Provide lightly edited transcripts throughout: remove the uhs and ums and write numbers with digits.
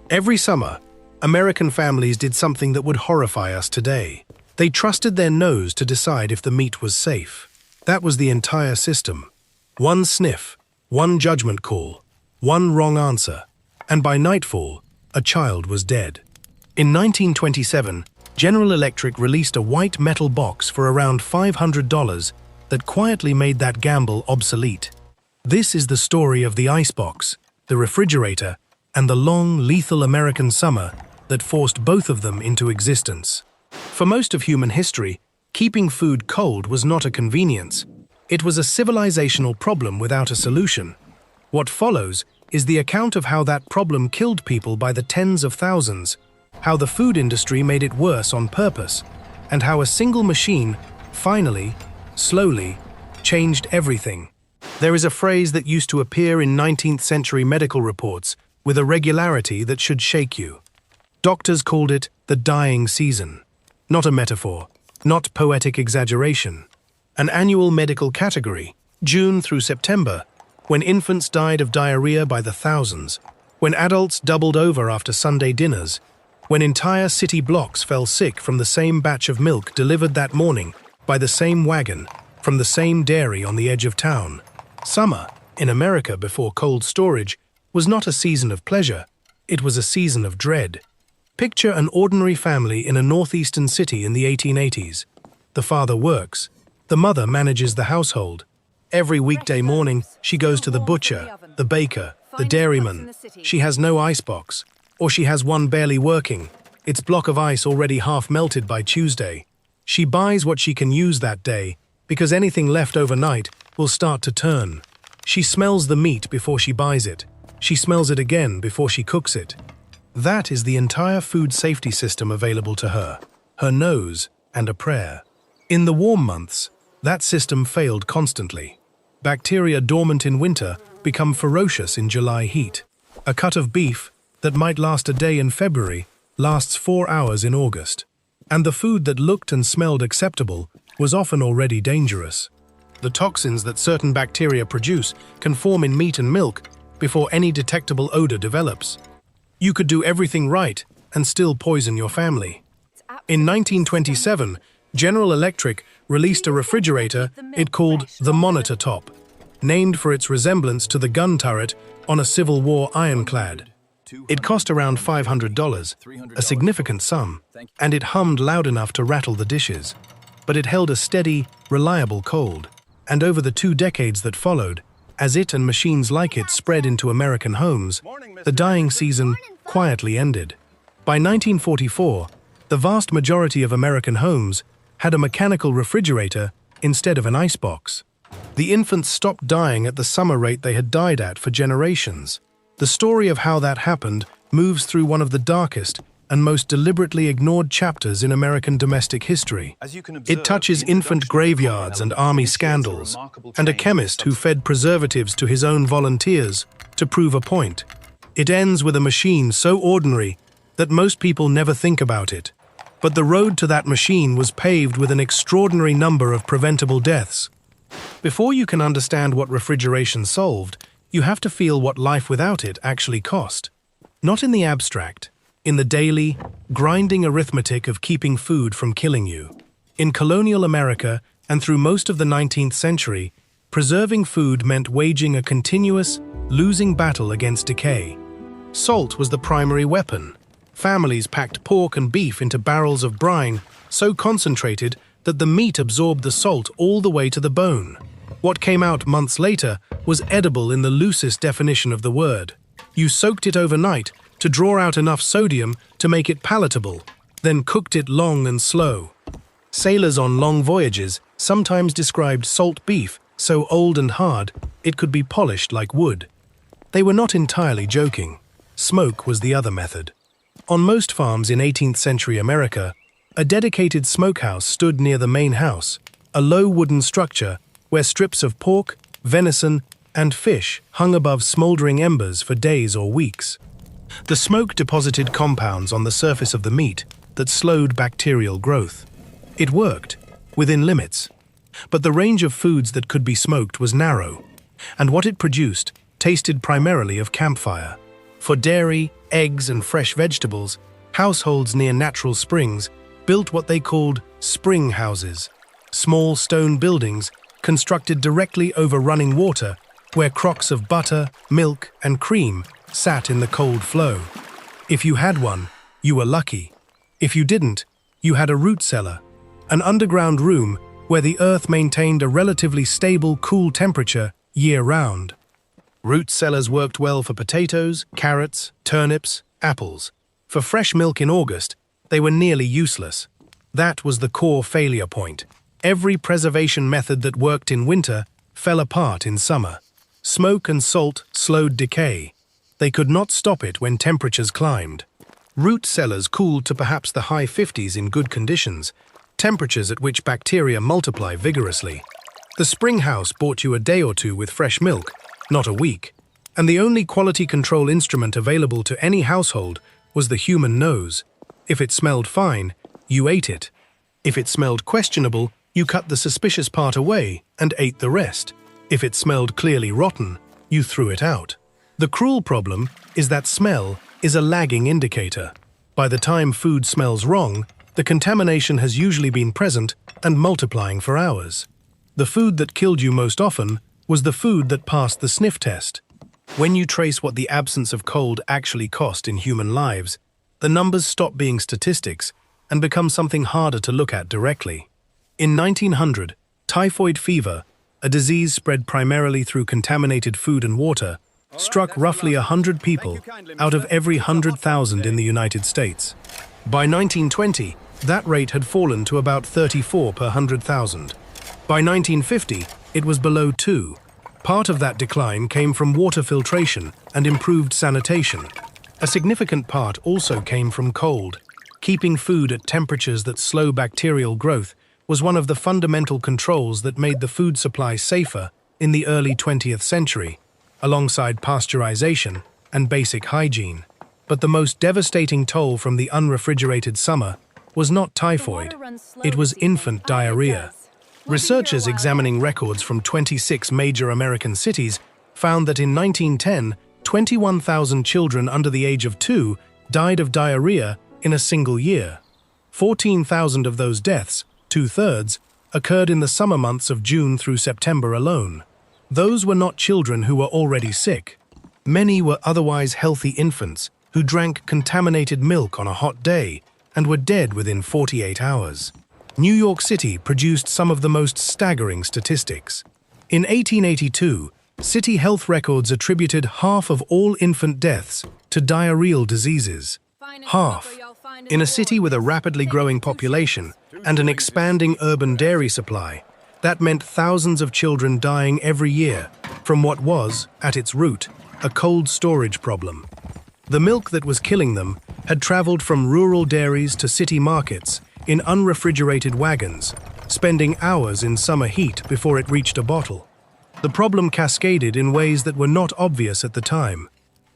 Every summer, American families did something that would horrify us today. They trusted their nose to decide if the meat was safe. That was the entire system. One sniff, one judgment call, one wrong answer, and by nightfall, a child was dead. In 1927, General Electric released a white metal box for around $500 that quietly made that gamble obsolete. This is the story of the icebox, the refrigerator, and the long, lethal American summer that forced both of them into existence. For most of human history, keeping food cold was not a convenience. It was a civilizational problem without a solution. What follows is the account of how that problem killed people by the tens of thousands, how the food industry made it worse on purpose, and how a single machine finally, slowly, changed everything. There is a phrase that used to appear in 19th century medical reports with a regularity that should shake you. Doctors called it the dying season. Not a metaphor, not poetic exaggeration. An annual medical category, June through September, when infants died of diarrhea by the thousands, when adults doubled over after Sunday dinners, when entire city blocks fell sick from the same batch of milk delivered that morning by the same wagon from the same dairy on the edge of town. Summer, in America before cold storage, was not a season of pleasure, it was a season of dread. Picture an ordinary family in a northeastern city in the 1880s. The father works, the mother manages the household. Every weekday morning, she goes to the butcher, the baker, the dairyman. She has no icebox, or she has one barely working, its block of ice already half melted by Tuesday. She buys what she can use that day, because anything left overnight will start to turn. She smells the meat before she buys it. She smells it again before she cooks it. That is the entire food safety system available to her nose, and a prayer. In the warm months, that system failed constantly. Bacteria dormant in winter become ferocious in July heat. A cut of beef that might last a day in February lasts 4 hours in August. And the food that looked and smelled acceptable was often already dangerous. The toxins that certain bacteria produce can form in meat and milk before any detectable odor develops. You could do everything right and still poison your family. In 1927, General Electric released a refrigerator it called the Monitor Top, named for its resemblance to the gun turret on a Civil War ironclad. It cost around $500, a significant sum, and it hummed loud enough to rattle the dishes. But it held a steady, reliable cold, and over the 2 decades that followed, as it and machines like it spread into American homes, the dying season quietly ended. By 1944, the vast majority of American homes had a mechanical refrigerator instead of an icebox. The infants stopped dying at the summer rate they had died at for generations. The story of how that happened moves through one of the darkest and most deliberately ignored chapters in American domestic history. It touches infant graveyards and army scandals, and a chemist who fed preservatives to his own volunteers to prove a point. It ends with a machine so ordinary that most people never think about it. But the road to that machine was paved with an extraordinary number of preventable deaths. Before you can understand what refrigeration solved, you have to feel what life without it actually cost. Not in the abstract, in the daily, grinding arithmetic of keeping food from killing you. In colonial America and through most of the 19th century, preserving food meant waging a continuous, losing battle against decay. Salt was the primary weapon. Families packed pork and beef into barrels of brine so concentrated that the meat absorbed the salt all the way to the bone. What came out months later was edible in the loosest definition of the word. You soaked it overnight to draw out enough sodium to make it palatable, then cooked it long and slow. Sailors on long voyages sometimes described salt beef so old and hard it could be polished like wood. They were not entirely joking. Smoke was the other method. On most farms in 18th century America, a dedicated smokehouse stood near the main house, a low wooden structure where strips of pork, venison, and fish hung above smoldering embers for days or weeks. The smoke deposited compounds on the surface of the meat that slowed bacterial growth. It worked, within limits, but the range of foods that could be smoked was narrow, and what it produced tasted primarily of campfire. For dairy, eggs, and fresh vegetables, households near natural springs built what they called spring houses, small stone buildings constructed directly over running water where crocks of butter, milk, and cream sat in the cold flow. If you had one, you were lucky. If you didn't, you had a root cellar, an underground room where the earth maintained a relatively stable, cool temperature year-round. Root cellars worked well for potatoes, carrots, turnips, apples. For fresh milk in August, they were nearly useless. That was the core failure point. Every preservation method that worked in winter fell apart in summer. Smoke and salt slowed decay. They could not stop it when temperatures climbed. Root cellars cooled to perhaps the high 50s in good conditions, temperatures at which bacteria multiply vigorously. The spring house bought you a day or two with fresh milk, not a week, and the only quality control instrument available to any household was the human nose. If it smelled fine, you ate it. If it smelled questionable, you cut the suspicious part away and ate the rest. If it smelled clearly rotten, you threw it out. The cruel problem is that smell is a lagging indicator. By the time food smells wrong, the contamination has usually been present and multiplying for hours. The food that killed you most often was the food that passed the sniff test. When you trace what the absence of cold actually cost in human lives, the numbers stop being statistics and become something harder to look at directly. In 1900, typhoid fever, a disease spread primarily through contaminated food and water, struck roughly 100 people out of every 100,000 in the United States. By 1920, that rate had fallen to about 34 per 100,000. By 1950, it was below 2. Part of that decline came from water filtration and improved sanitation. A significant part also came from cold. Keeping food at temperatures that slow bacterial growth was one of the fundamental controls that made the food supply safer in the early 20th century, alongside pasteurization and basic hygiene. But the most devastating toll from the unrefrigerated summer was not typhoid, it was infant diarrhea. Researchers examining records from 26 major American cities found that in 1910, 21,000 children under the age of 2 died of diarrhea in a single year. 14,000 of those deaths, 2/3, occurred in the summer months of June through September alone. Those were not children who were already sick. Many were otherwise healthy infants who drank contaminated milk on a hot day and were dead within 48 hours. New York City produced some of the most staggering statistics. In 1882, city health records attributed half of all infant deaths to diarrheal diseases. Half. In a city with a rapidly growing population and an expanding urban dairy supply, that meant thousands of children dying every year from what was, at its root, a cold storage problem. The milk that was killing them had traveled from rural dairies to city markets in unrefrigerated wagons, spending hours in summer heat before it reached a bottle. The problem cascaded in ways that were not obvious at the time.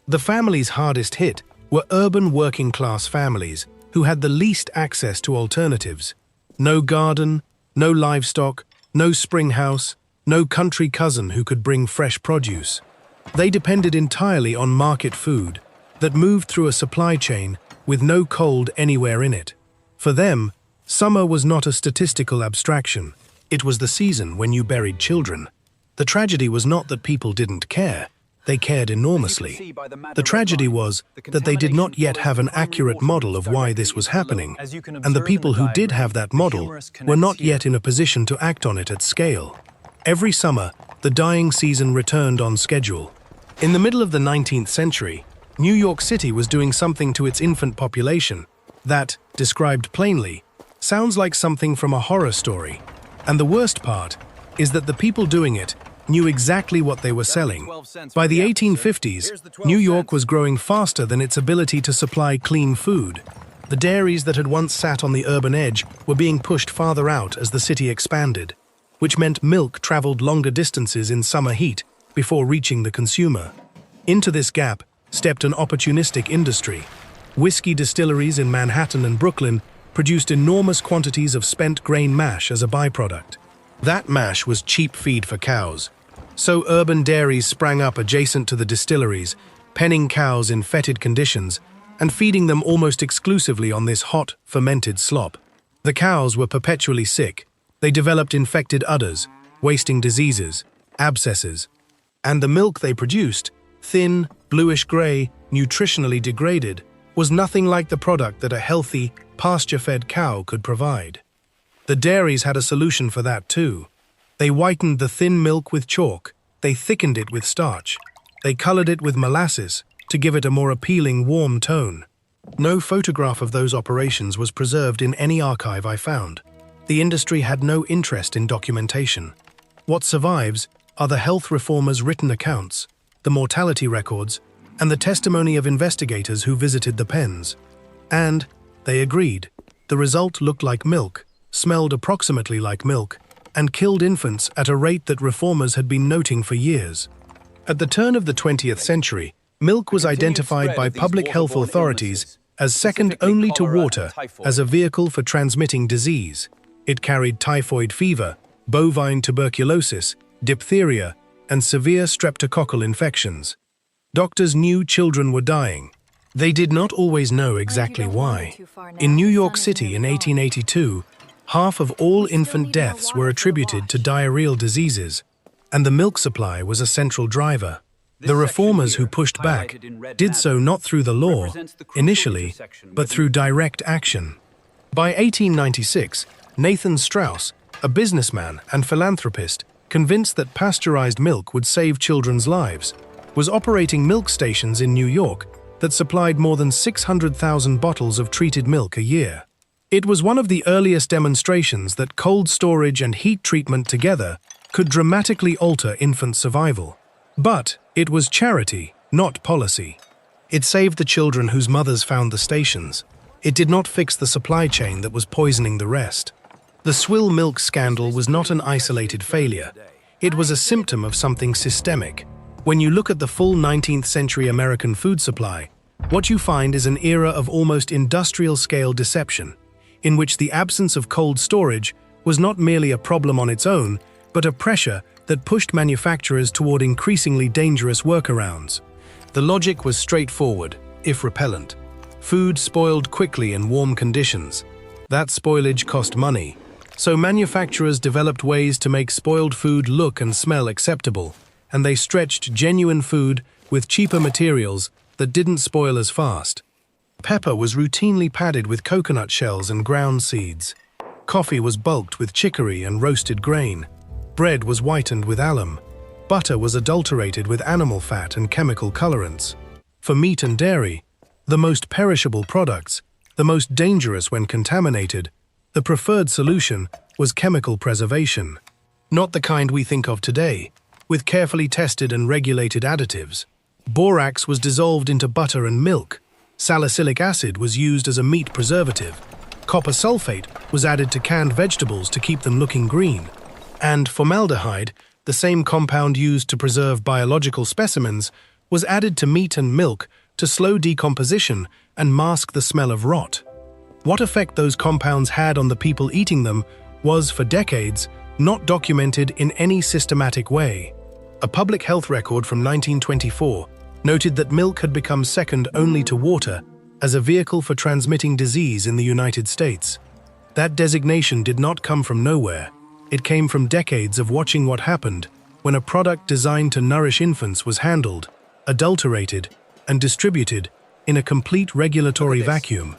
The families hardest hit were urban working-class families who had the least access to alternatives. No garden, no livestock, no spring house, no country cousin who could bring fresh produce. They depended entirely on market food that moved through a supply chain with no cold anywhere in it. For them, summer was not a statistical abstraction. It was the season when you buried children. The tragedy was not that people didn't care. They cared enormously. The tragedy was that they did not yet have an accurate model of why this was happening, and the people who did have that model were not yet in a position to act on it at scale. Every summer, the dying season returned on schedule. In the middle of the 19th century, New York City was doing something to its infant population that, described plainly, sounds like something from a horror story. And the worst part is that the people doing it knew exactly what they were selling. By the 1850s, New York was growing faster than its ability to supply clean food. The dairies that had once sat on the urban edge were being pushed farther out as the city expanded, which meant milk traveled longer distances in summer heat before reaching the consumer. Into this gap stepped an opportunistic industry. Whiskey distilleries in Manhattan and Brooklyn produced enormous quantities of spent grain mash as a byproduct. That mash was cheap feed for cows. So urban dairies sprang up adjacent to the distilleries, penning cows in fetid conditions and feeding them almost exclusively on this hot, fermented slop. The cows were perpetually sick. They developed infected udders, wasting diseases, abscesses. And the milk they produced, thin, bluish-gray, nutritionally degraded, was nothing like the product that a healthy, pasture-fed cow could provide. The dairies had a solution for that too. They whitened the thin milk with chalk, they thickened it with starch, they colored it with molasses to give it a more appealing, warm tone. No photograph of those operations was preserved in any archive I found. The industry had no interest in documentation. What survives are the health reformers' written accounts, the mortality records, and the testimony of investigators who visited the pens. And, they agreed, the result looked like milk, smelled approximately like milk, and killed infants at a rate that reformers had been noting for years. At the turn of the 20th century, milk was identified by public health authorities as second only to water as a vehicle for transmitting disease. It carried typhoid fever, bovine tuberculosis, diphtheria, and severe streptococcal infections. Doctors knew children were dying. They did not always know exactly why. In New York City in 1882, half of all infant deaths were attributed to diarrheal diseases, and the milk supply was a central driver. The reformers who pushed back did so not through the law, initially, but through direct action. By 1896, Nathan Strauss, a businessman and philanthropist, convinced that pasteurized milk would save children's lives, was operating milk stations in New York that supplied more than 600,000 bottles of treated milk a year. It was one of the earliest demonstrations that cold storage and heat treatment together could dramatically alter infant survival. But it was charity, not policy. It saved the children whose mothers found the stations. It did not fix the supply chain that was poisoning the rest. The swill milk scandal was not an isolated failure. It was a symptom of something systemic. When you look at the full 19th century American food supply, what you find is an era of almost industrial-scale deception, in which the absence of cold storage was not merely a problem on its own, but a pressure that pushed manufacturers toward increasingly dangerous workarounds. The logic was straightforward, if repellent. Food spoiled quickly in warm conditions. That spoilage cost money, so manufacturers developed ways to make spoiled food look and smell acceptable, and they stretched genuine food with cheaper materials that didn't spoil as fast. Pepper was routinely padded with coconut shells and ground seeds. Coffee was bulked with chicory and roasted grain. Bread was whitened with alum. Butter was adulterated with animal fat and chemical colorants. For meat and dairy, the most perishable products, the most dangerous when contaminated, the preferred solution was chemical preservation. Not the kind we think of today, with carefully tested and regulated additives. Borax was dissolved into butter and milk. Salicylic acid was used as a meat preservative. Copper sulfate was added to canned vegetables to keep them looking green. And formaldehyde, the same compound used to preserve biological specimens, was added to meat and milk to slow decomposition and mask the smell of rot. What effect those compounds had on the people eating them was, for decades, not documented in any systematic way. A public health record from 1924 noted that milk had become second only to water as a vehicle for transmitting disease in the United States. That designation did not come from nowhere. It came from decades of watching what happened when a product designed to nourish infants was handled, adulterated, and distributed in a complete regulatory vacuum.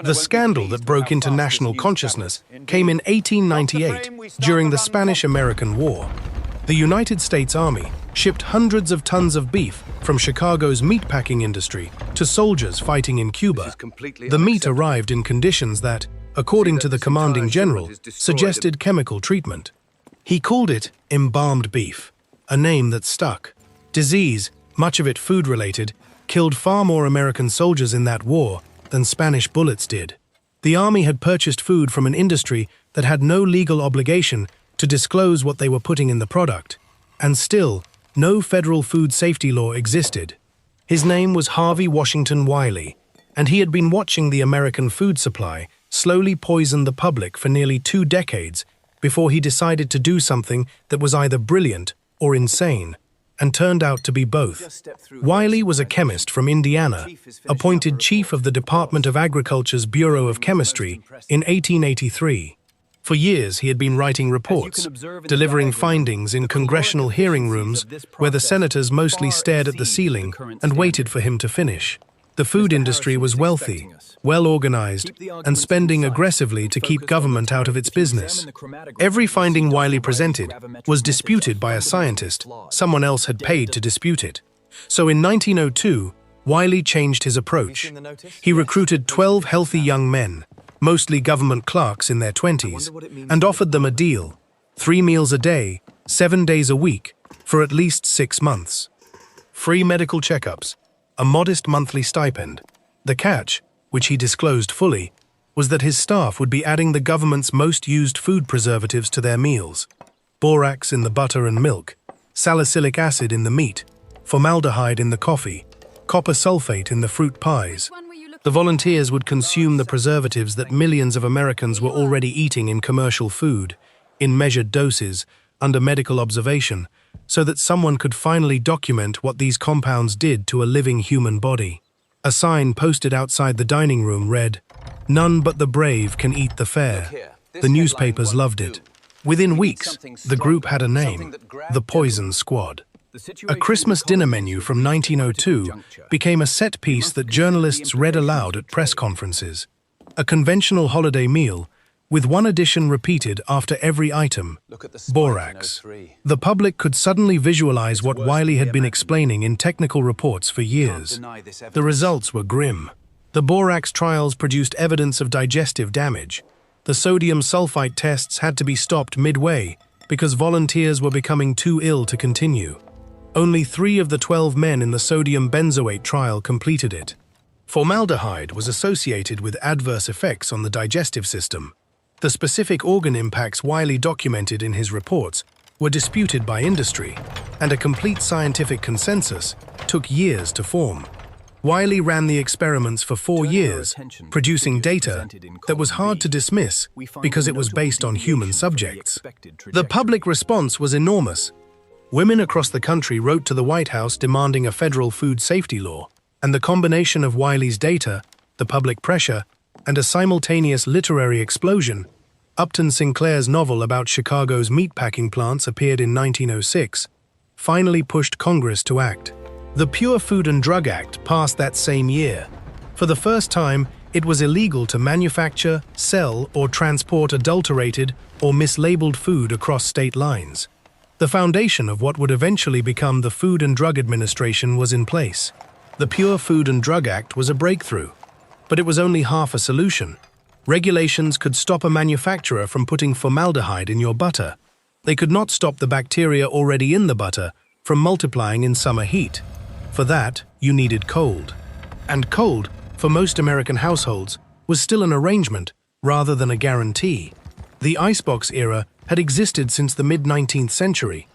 The scandal that broke into national consciousness came in 1898 during the Spanish-American War. The United States Army shipped hundreds of tons of beef from Chicago's meatpacking industry to soldiers fighting in Cuba. The meat arrived in conditions that, according to the commanding general, suggested chemical treatment. He called it embalmed beef, a name that stuck. Disease, much of it food-related, killed far more American soldiers in that war than Spanish bullets did. The army had purchased food from an industry that had no legal obligation to disclose what they were putting in the product, and still, no federal food safety law existed. His name was Harvey Washington Wiley, and he had been watching the American food supply slowly poison the public for nearly 2 decades before he decided to do something that was either brilliant or insane. and turned out to be both. Wiley was a chemist from Indiana, appointed chief of the Department of Agriculture's Bureau of Chemistry in 1883. For years, he had been writing reports, delivering findings in congressional hearing rooms where the senators mostly stared at the ceiling and waited for him to finish. The food industry was wealthy, well-organized, and spending aggressively to keep government out of its business. Every finding Wiley presented was disputed by a scientist. Someone else had paid to dispute it. So in 1902, Wiley changed his approach. He recruited 12 healthy young men, mostly government clerks in their 20s, and offered them a deal: 3 meals a day, 7 days a week, for at least 6 months. Free medical checkups, a modest monthly stipend. The catch, which he disclosed fully, was that his staff would be adding the government's most used food preservatives to their meals: borax in the butter and milk, salicylic acid in the meat, formaldehyde in the coffee, copper sulfate in the fruit pies. The volunteers would consume the preservatives that millions of Americans were already eating in commercial food, in measured doses, under medical observation, so that someone could finally document what these compounds did to a living human body. A sign posted outside the dining room read, "None but the brave can eat the fare." The newspapers loved it. Within weeks, the group had a name: the Poison Squad. A Christmas dinner menu from 1902 became a set piece that journalists read aloud at press conferences. A conventional holiday meal, with one addition repeated after every item: borax. The public could suddenly visualize what Wiley had been explaining in technical reports for years. The results were grim. The borax trials produced evidence of digestive damage. The sodium sulfite tests had to be stopped midway because volunteers were becoming too ill to continue. Only 3 of the 12 men in the sodium benzoate trial completed it. Formaldehyde was associated with adverse effects on the digestive system. The specific organ impacts Wiley documented in his reports were disputed by industry, and a complete scientific consensus took years to form. Wiley ran the experiments for 4 years, producing data that was hard to dismiss because it was based on human subjects. The public response was enormous. Women across the country wrote to the White House demanding a federal food safety law, and the combination of Wiley's data, the public pressure, and a simultaneous literary explosion. Upton Sinclair's novel about Chicago's meatpacking plants appeared in 1906, finally pushed Congress to act. The Pure Food and Drug Act passed that same year. For the first time, it was illegal to manufacture, sell, or transport adulterated or mislabeled food across state lines. The foundation of what would eventually become the Food and Drug Administration was in place. The Pure Food and Drug Act was a breakthrough, but it was only half a solution. Regulations could stop a manufacturer from putting formaldehyde in your butter. They could not stop the bacteria already in the butter from multiplying in summer heat. For that, you needed cold. And cold, for most American households, was still an arrangement rather than a guarantee. The icebox era had existed since the mid-19th century.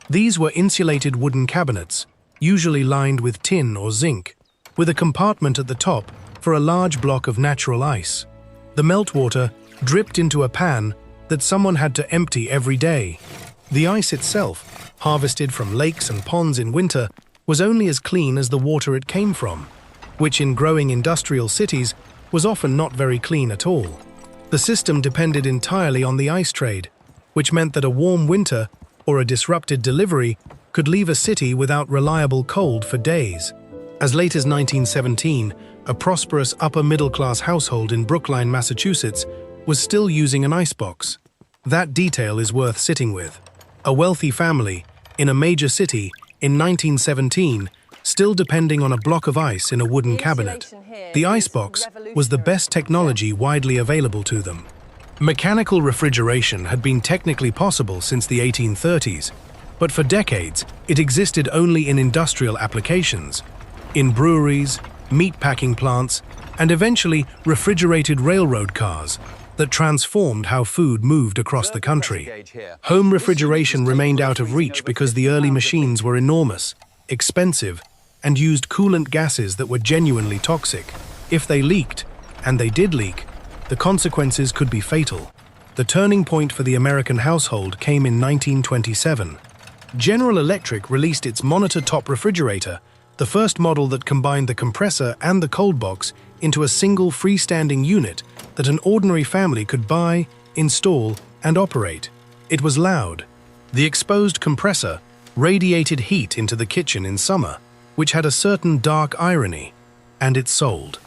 These were insulated wooden cabinets, usually lined with tin or zinc, with a compartment at the top for a large block of natural ice. The meltwater dripped into a pan that someone had to empty every day. The ice itself, harvested from lakes and ponds in winter, was only as clean as the water it came from, which in growing industrial cities was often not very clean at all. The system depended entirely on the ice trade, which meant that a warm winter or a disrupted delivery could leave a city without reliable cold for days. As late as 1917, a prosperous upper-middle-class household in Brookline, Massachusetts, was still using an icebox. That detail is worth sitting with. A wealthy family, in a major city, in 1917, still depending on a block of ice in a wooden cabinet. The icebox was the best technology widely available to them. Mechanical refrigeration had been technically possible since the 1830s, but for decades it existed only in industrial applications, in breweries, meatpacking plants, and eventually refrigerated railroad cars that transformed how food moved across the country. Home refrigeration remained out of reach because the early machines were enormous, expensive, and used coolant gases that were genuinely toxic. If they leaked, and they did leak, the consequences could be fatal. The turning point for the American household came in 1927. General Electric released its monitor-top refrigerator, the first model that combined the compressor and the cold box into a single freestanding unit that an ordinary family could buy, install, and operate. It was loud. The exposed compressor radiated heat into the kitchen in summer, which had a certain dark irony, and it sold.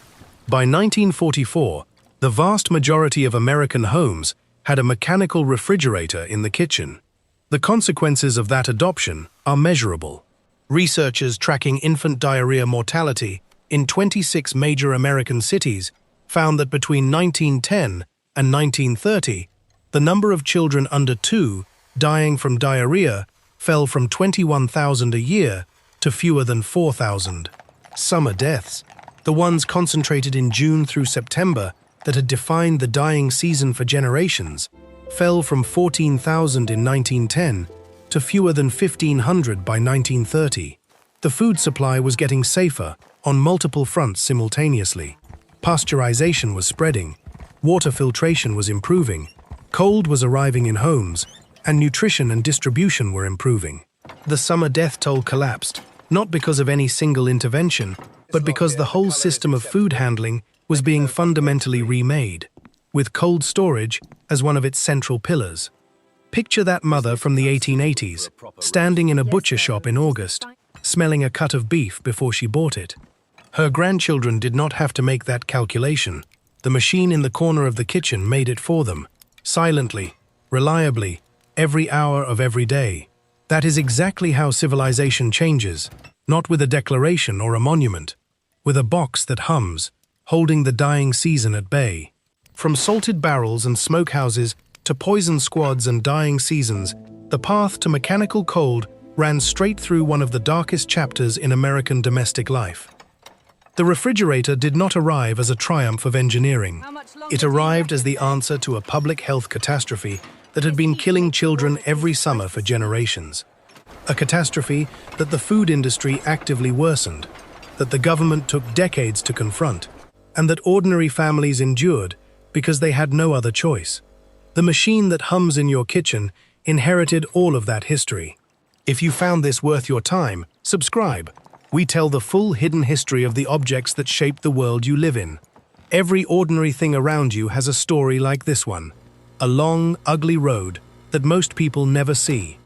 By 1944, the vast majority of American homes had a mechanical refrigerator in the kitchen. The consequences of that adoption are measurable. Researchers tracking infant diarrhea mortality in 26 major American cities found that between 1910 and 1930, the number of children under 2 dying from diarrhea fell from 21,000 a year to fewer than 4,000. Summer deaths, the ones concentrated in June through September that had defined the dying season for generations, fell from 14,000 in 1910 to fewer than 1,500 by 1930. The food supply was getting safer on multiple fronts simultaneously. Pasteurization was spreading, water filtration was improving, cold was arriving in homes, and nutrition and distribution were improving. The summer death toll collapsed, not because of any single intervention, but because the whole system of food handling was being fundamentally remade, with cold storage as one of its central pillars. Picture that mother from the 1880s, standing in a butcher shop in August, smelling a cut of beef before she bought it. Her grandchildren did not have to make that calculation. The machine in the corner of the kitchen made it for them, silently, reliably, every hour of every day. That is exactly how civilization changes, not with a declaration or a monument, with a box that hums, holding the dying season at bay. From salted barrels and smokehouses to poison squads and dying seasons, the path to mechanical cold ran straight through one of the darkest chapters in American domestic life. The refrigerator did not arrive as a triumph of engineering. It arrived as the answer to a public health catastrophe that had been killing children every summer for generations. A catastrophe that the food industry actively worsened, that the government took decades to confront, and that ordinary families endured because they had no other choice. The machine that hums in your kitchen inherited all of that history. If you found this worth your time, subscribe. We tell the full hidden history of the objects that shape the world you live in. Every ordinary thing around you has a story like this one. A long, ugly road that most people never see.